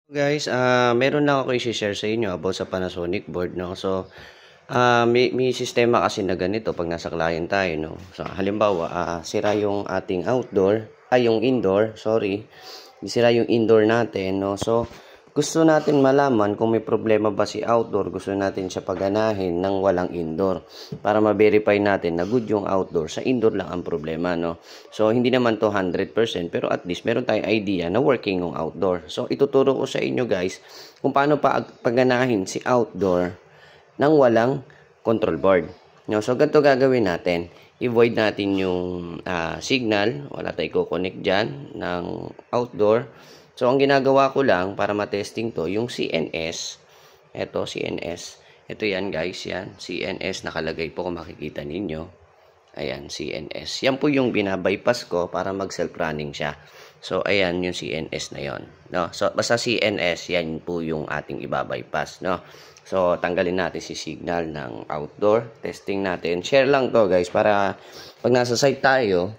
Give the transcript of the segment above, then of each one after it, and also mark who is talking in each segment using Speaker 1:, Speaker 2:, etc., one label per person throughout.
Speaker 1: Guys, meron lang ako i-share sa inyo about sa Panasonic board, no? So, may sistema kasi na ganito pag nasa client tayo, no? So, halimbawa, sira yung ating yung indoor, sorry. Sira yung indoor natin, no? So, gusto natin malaman kung may problema ba si outdoor, gusto natin siya paganahin ng walang indoor para ma-verify natin na good yung outdoor, sa indoor lang ang problema, no? So, hindi naman to 100% pero at least meron tayong idea na working yung outdoor. So, ituturo ko sa inyo guys kung paano paganahin si outdoor ng walang control board. No? So, ganito gagawin natin. I-void natin yung signal. Wala tayong i-connect dyan ng outdoor. So, ang ginagawa ko lang para matesting to, yung CNS. Ito, CNS. Ito yan guys, yan. CNS nakalagay po kung makikita ninyo. Ayan, CNS. Yan po yung binabypass ko para mag-self-running siya. So, ayan yung CNS na yon. No? So, basta CNS, yan po yung ating ibabypass. No? So, tanggalin natin si signal ng outdoor. Testing natin. Share lang to guys para pag nasa site tayo,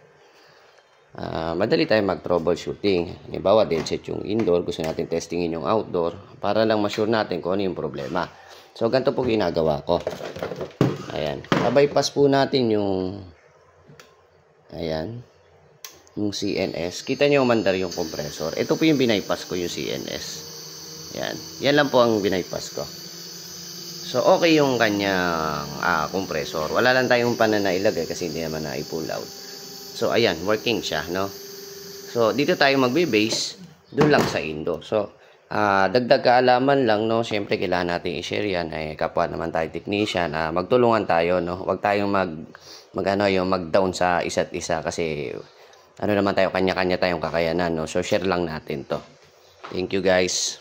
Speaker 1: madali tayo mag-troubleshooting. Halimbawa, dead set yung indoor. Gusto natin testingin yung outdoor para lang ma-sure natin kung ano yung problema. So, ganito po ginagawa ko. Ayan. Bypass po natin yung ayan. Yung CNS. Kita nyo umandar yung compressor. Ito po yung binaypass ko yung CNS. Ayan. Yan lang po ang binaypass ko. So, okay yung kanyang compressor. Wala lang tayong pananailagay kasi hindi naman na-pull out. So, ayan, working siya, no? So, dito tayo magbe-base, doon lang sa indoor. So, dagdag kaalaman lang, no? Siyempre, kailangan natin i-share yan. Kapwa naman tayo technician, magtulungan tayo, no? Huwag tayong mag-down sa isa't isa kasi, naman tayo, kanya-kanya tayong kakayanan, no? So, share lang natin to. Thank you, guys.